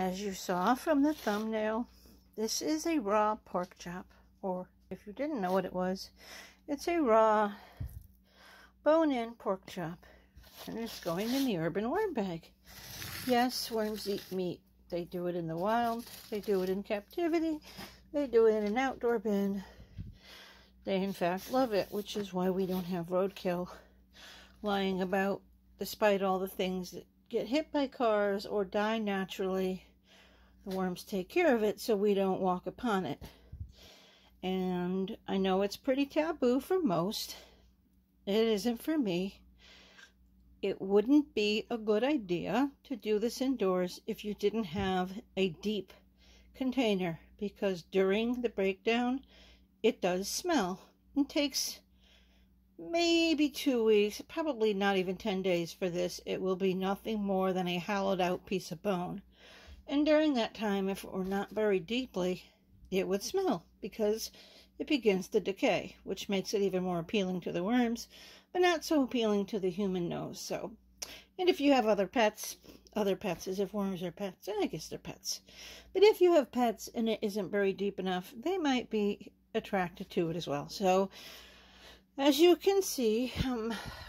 As you saw from the thumbnail, this is a raw pork chop, or if you didn't know what it was, it's a raw bone-in pork chop, and it's going in the urban worm bag. Yes, worms eat meat. They do it in the wild, they do it in captivity, they do it in an outdoor bin. They in fact love it, which is why we don't have roadkill lying about, despite all the things that get hit by cars or die naturally. The worms take care of it so we don't walk upon it. And I know it's pretty taboo for most. It isn't for me. It wouldn't be a good idea to do this indoors if you didn't have a deep container, because during the breakdown it does smell. It takes maybe 2 weeks, probably not even 10 days for this. It will be nothing more than a hollowed out piece of bone. And during that time, if it were not buried deeply, it would smell because it begins to decay, which makes it even more appealing to the worms, but not so appealing to the human nose. So, and if you have other pets as if worms are pets, I guess they're pets. But if you have pets and it isn't buried deep enough, they might be attracted to it as well. So, as you can see,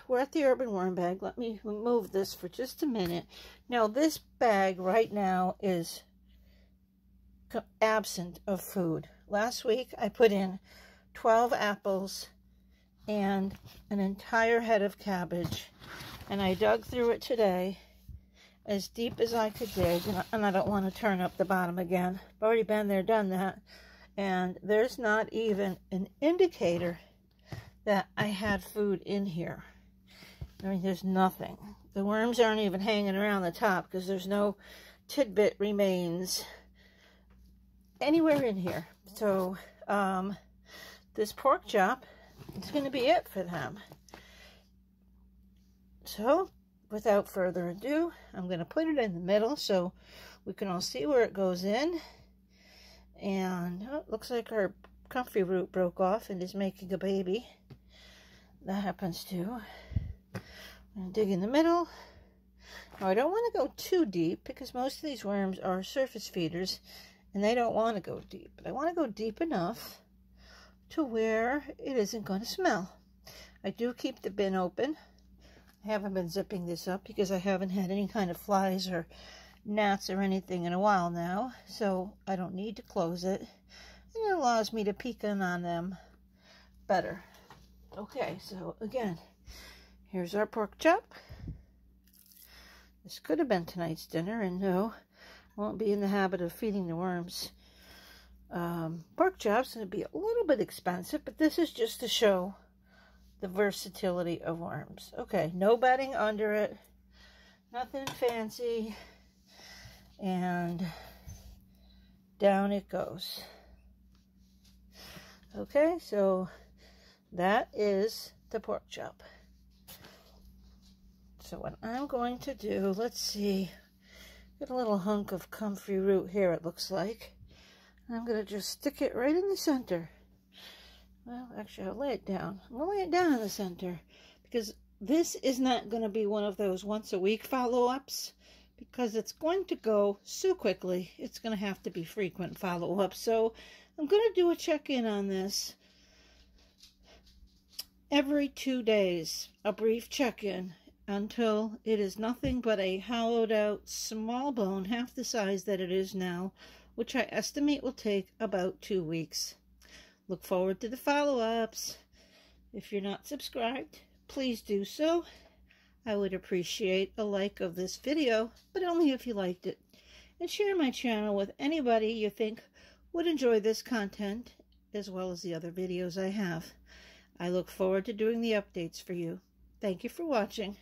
we're at the urban worm bag. Let me remove this for just a minute. Now, this bag right now is absent of food. Last week, I put in 12 apples and an entire head of cabbage. And I dug through it today as deep as I could dig. And I don't want to turn up the bottom again. I've already been there, done that. And there's not even an indicator that I had food in here. I mean, there's nothing. The worms aren't even hanging around the top because there's no tidbit remains anywhere in here. So, this pork chop is going to be it for them. So, without further ado, I'm going to put it in the middle so we can all see where it goes in. And oh, it looks like our comfrey root broke off and is making a baby. That happens too. I'm going to dig in the middle. Now, I don't want to go too deep because most of these worms are surface feeders and they don't want to go deep. But I want to go deep enough to where it isn't going to smell. I do keep the bin open. I haven't been zipping this up because I haven't had any kind of flies or gnats or anything in a while now. So I don't need to close it. And it allows me to peek in on them better. Okay, so again, here's our pork chop. This could have been tonight's dinner, and no, I won't be in the habit of feeding the worms pork chops. It'd be a little bit expensive, but this is just to show the versatility of worms. Okay, no bedding under it, nothing fancy, and down it goes. Okay, so that is the pork chop. So what I'm going to do, let's see, got a little hunk of comfrey root here, it looks like. I'm going to just stick it right in the center. Well, actually, I'll lay it down. I'm going to lay it down in the center because this is not going to be one of those once a week follow-ups because it's going to go so quickly. It's going to have to be frequent follow-ups. So I'm going to do a check-in on this every 2 days, a brief check-in until it is nothing but a hollowed out small bone, half the size that it is now, which I estimate will take about 2 weeks. Look forward to the follow-ups. If you're not subscribed, please do so. I would appreciate a like of this video, but only if you liked it. And share my channel with anybody you think would enjoy this content, as well as the other videos I have. I look forward to doing the updates for you. Thank you for watching.